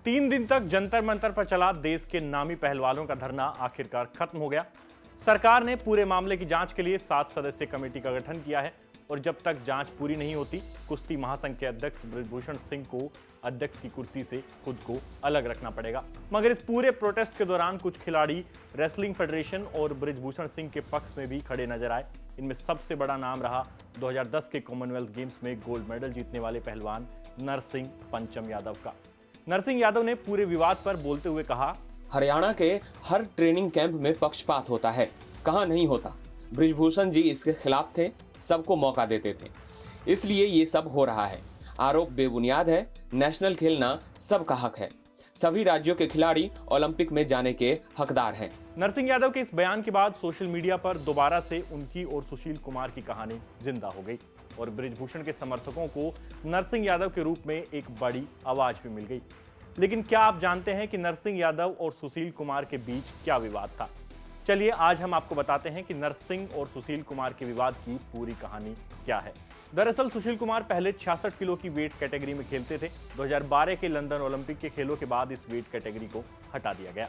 3 दिन तक जंतर मंतर पर चला देश के नामी पहलवानों का धरना आखिरकार खत्म हो गया। सरकार ने पूरे मामले की जांच के लिए 7 सदस्यीय कमेटी का गठन किया है और जब तक जांच पूरी नहीं होती, कुश्ती महासंघ के अध्यक्ष बृजभूषण सिंह को अध्यक्ष की कुर्सी से खुद को अलग रखना पड़ेगा। मगर इस पूरे प्रोटेस्ट के दौरान कुछ खिलाड़ी रेसलिंग फेडरेशन और बृजभूषण सिंह के पक्ष में भी खड़े नजर आए। इनमें सबसे बड़ा नाम रहा 2010 के कॉमनवेल्थ गेम्स में गोल्ड मेडल जीतने वाले पहलवान नरसिंह पंचम यादव का। नरसिंह यादव ने पूरे विवाद पर बोलते हुए कहा, हरियाणा के हर ट्रेनिंग कैंप में पक्षपात होता है, कहाँ नहीं होता। बृजभूषण जी इसके खिलाफ थे, सबको मौका देते थे, इसलिए ये सब हो रहा है। आरोप बेबुनियाद है। नेशनल खेलना सबका हक है। सभी राज्यों के खिलाड़ी ओलंपिक में जाने के हकदार हैं। नरसिंह यादव के इस बयान के बाद सोशल मीडिया पर दोबारा से उनकी और सुशील कुमार की कहानी जिंदा हो गई और बृजभूषण के समर्थकों को नरसिंह यादव के रूप में एक बड़ी आवाज भी मिल गई। लेकिन क्या आप जानते हैं कि नरसिंह यादव और सुशील कुमार के बीच क्या विवाद था? चलिए आज हम आपको बताते हैं कि नरसिंह और सुशील कुमार के विवाद की पूरी कहानी क्या है। दरअसल सुशील कुमार पहले 66 किलो की वेट कैटेगरी में खेलते थे। 2012 के लंदन ओलंपिक के खेलों के बाद इस वेट कैटेगरी को हटा दिया गया।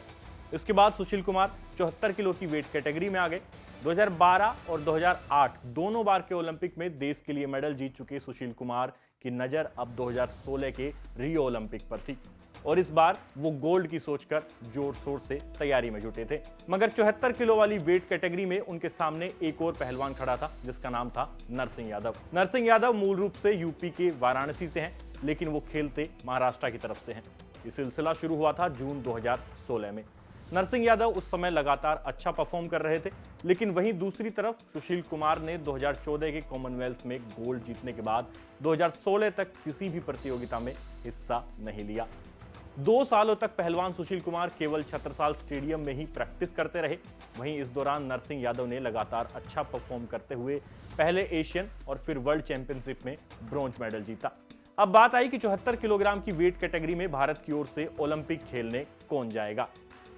इसके बाद सुशील कुमार 74 किलो की वेट कैटेगरी में आ गए। 2012 और 2008 दोनों बार के ओलंपिक में देश के लिए मेडल जीत चुके सुशील कुमार की नजर अब 2016 के रियो ओलंपिक पर थी और इस बार वो गोल्ड की सोचकर जोर शोर से तैयारी में जुटे थे। मगर 74 किलो वाली वेट कैटेगरी में उनके सामने एक और पहलवान खड़ा था जिसका नाम था नरसिंह यादव। नरसिंह यादव मूल रूप से यूपी के वाराणसी से हैं, लेकिन वो खेलते महाराष्ट्र की तरफ से हैं। ये सिलसिला शुरू हुआ था जून 2016 में। नरसिंह यादव उस समय लगातार अच्छा परफॉर्म कर रहे थे, लेकिन वहीं दूसरी तरफ सुशील कुमार ने 2014 के कॉमनवेल्थ में गोल्ड जीतने के बाद 2016 तक किसी भी प्रतियोगिता में हिस्सा नहीं लिया। 2 सालों तक पहलवान सुशील कुमार केवल छत्रसाल स्टेडियम में ही प्रैक्टिस करते रहे। वहीं इस दौरान नरसिंह यादव ने लगातार अच्छा परफॉर्म करते हुए पहले एशियन और फिर वर्ल्ड चैंपियनशिप में ब्रॉन्ज मेडल जीता। अब बात आई कि 74 किलोग्राम की वेट कैटेगरी में भारत की ओर से ओलंपिक खेलने कौन जाएगा।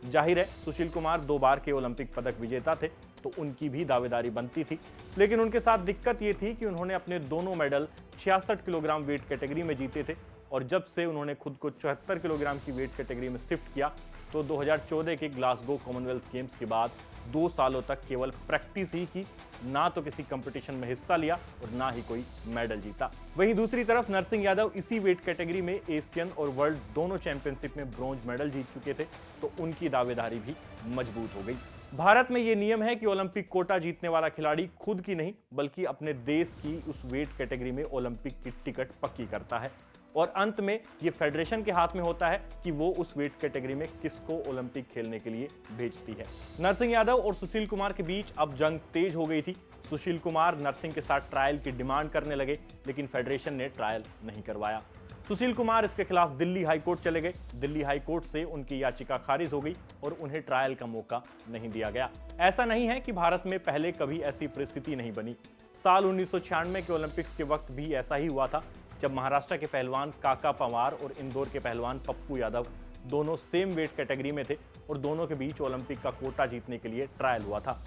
जाहिर है सुशील कुमार 2 बार के ओलंपिक पदक विजेता थे, तो उनकी भी दावेदारी बनती थी। लेकिन उनके साथ दिक्कत ये थी कि उन्होंने अपने दोनों मेडल 66 किलोग्राम वेट कैटेगरी में जीते थे और जब से उन्होंने खुद को 74 किलोग्राम की वेट कैटेगरी में शिफ्ट किया तो 2014 के ग्लासगो कॉमनवेल्थ गेम्स के बाद 2 सालों तक केवल प्रैक्टिस ही की, ना तो किसी कंपटीशन में हिस्सा लिया और ना ही कोई मेडल जीता। वहीं दूसरी तरफ नरसिंह यादव इसी वेट कैटेगरी में एशियन और वर्ल्ड दोनों चैंपियनशिप में ब्रॉन्ज मेडल जीत चुके थे, तो उनकी दावेदारी भी मजबूत हो गई। भारत में ये नियम है कि ओलंपिक कोटा जीतने वाला खिलाड़ी खुद की नहीं बल्कि अपने देश की उस वेट कैटेगरी में ओलंपिक की टिकट पक्की करता है और अंत में ये फेडरेशन के हाथ में होता है कि वो उस वेट कैटेगरी में किसको ओलंपिक खेलने के लिए भेजती है। नरसिंह यादव और सुशील कुमार के बीच अब जंग तेज हो गई थी। सुशील कुमार नरसिंह के साथ ट्रायल की डिमांड करने लगे, लेकिन फेडरेशन ने ट्रायल नहीं करवाया। सुशील कुमार इसके खिलाफ दिल्ली हाईकोर्ट चले गए। दिल्ली हाईकोर्ट से उनकी याचिका खारिज हो गई और उन्हें ट्रायल का मौका नहीं दिया गया। ऐसा नहीं है कि भारत में पहले कभी ऐसी परिस्थिति नहीं बनी। साल 1996 के ओलंपिक्स के वक्त भी ऐसा ही हुआ था, जब महाराष्ट्र के पहलवान काका पवार और इंदौर के पहलवान पप्पू यादव दोनों सेम वेट कैटेगरी में थे और दोनों के बीच ओलंपिक का कोटा जीतने के लिए ट्रायल हुआ था।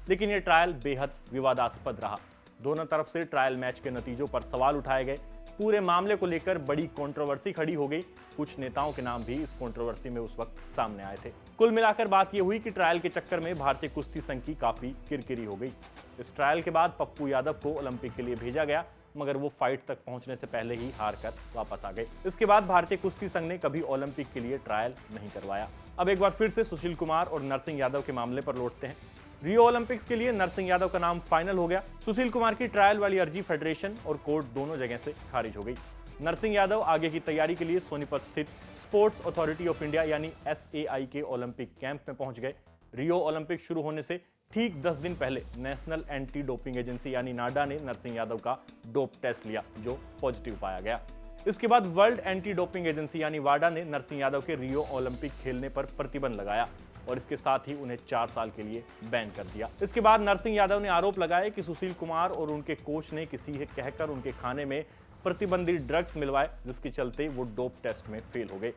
लेकिन यह ट्रायल बेहद विवादास्पद रहा। दोनों तरफ से ट्रायल मैच के नतीजों पर सवाल उठाए गए। पूरे मामले को लेकर बड़ी कंट्रोवर्सी खड़ी हो गई। कुछ नेताओं के नाम भी इस कंट्रोवर्सी में उस वक्त सामने आए थे। कुल मिलाकर बात यह हुई कि ट्रायल के चक्कर में भारतीय कुश्ती संघ की काफी किरकिरी हो गई। इस ट्रायल के बाद पप्पू यादव को ओलंपिक के लिए भेजा गया, मगर वो फाइट तक पहुंचने से पहले ही हार कर वापस आ गए। इसके बाद भारतीय कुश्ती संघ ने कभी ओलंपिक के लिए ट्रायल नहीं करवाया। अब एक बार फिर से सुशील कुमार और नरसिंह यादव के मामले पर लौटते हैं। रियो ओलंपिक्स के लिए नरसिंह यादव का नाम फाइनल हो गया। सुशील कुमार की ट्रायल वाली अर्जी फेडरेशन और कोर्ट दोनों जगह से खारिज हो गई। नरसिंह यादव आगे की तैयारी के लिए सोनीपत स्थित स्पोर्ट्स अथॉरिटी ऑफ इंडिया यानी SAI के ओलंपिक कैंप में पहुंच गए। रियो ओलंपिक शुरू होने से ठीक 10 दिन पहले नेशनल एंटी डोपिंग एजेंसी यानी नाडा ने नरसिंह यादव का डोप टेस्ट लिया, जो पॉजिटिव पाया गया। इसके बाद वर्ल्ड एंटी डोपिंग एजेंसी यानी वाडा ने नरसिंह यादव के रियो ओलंपिक खेलने पर प्रतिबंध लगाया और इसके साथ ही उन्हें 4 साल के लिए बैन कर दिया। इसके बाद नरसिंह यादव ने आरोप लगाया कि सुशील कुमार और उनके कोच ने किसी से कहकर उनके खाने में प्रतिबंधित ड्रग्स मिलवाए, जिसके चलते वो डोप टेस्ट में फेल हो गए।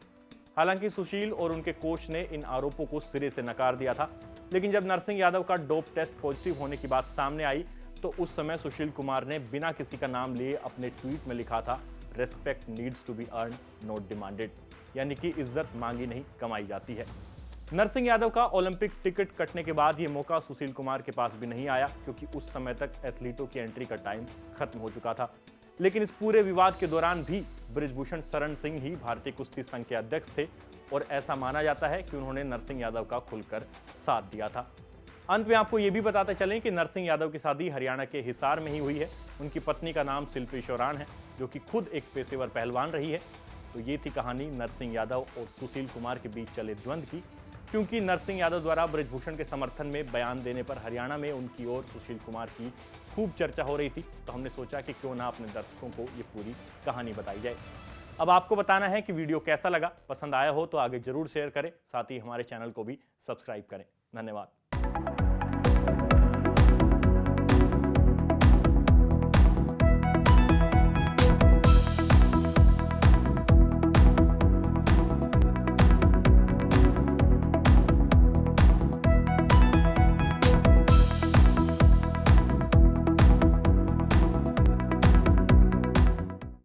हालांकि सुशील और उनके कोच ने इन आरोपों को सिरे से नकार दिया था, लेकिन जब नरसिंह यादव का डोप टेस्ट पॉजिटिव होने की बात सामने आई तो उस समय सुशील कुमार ने बिना किसी का नाम लिए अपने ट्वीट में लिखा था, respect needs to be earn, not demanded. यानी कि इज्जत मांगी नहीं कमाई जाती है। नरसिंह यादव का ओलंपिक टिकट कटने के बाद ये मौका सुशील कुमार के पास भी नहीं आया, क्योंकि उस समय तक एथलीटों की एंट्री का टाइम खत्म हो चुका था। लेकिन इस पूरे विवाद के दौरान भी बृजभूषण शरण सिंह ही भारतीय कुश्ती संघ के अध्यक्ष थे और ऐसा माना जाता है कि उन्होंने नरसिंह यादव का खुलकर साथ दिया था। अंत में आपको ये भी बताते चलें कि नरसिंह यादव की शादी हरियाणा के हिसार में ही हुई है। उनकी पत्नी का नाम शिल्पी शौरान है, जो कि खुद एक पेशेवर पहलवान रही है। तो ये थी कहानी नरसिंह यादव और सुशील कुमार के बीच चले द्वंद्व की। क्योंकि नरसिंह यादव द्वारा बृजभूषण के समर्थन में बयान देने पर हरियाणा में उनकी और सुशील कुमार की खूब चर्चा हो रही थी, तो हमने सोचा कि क्यों ना अपने दर्शकों को ये पूरी कहानी बताई जाए। अब आपको बताना है कि वीडियो कैसा लगा, पसंद आया हो तो आगे जरूर शेयर करें, साथ ही हमारे चैनल को भी सब्सक्राइब करें। धन्यवाद।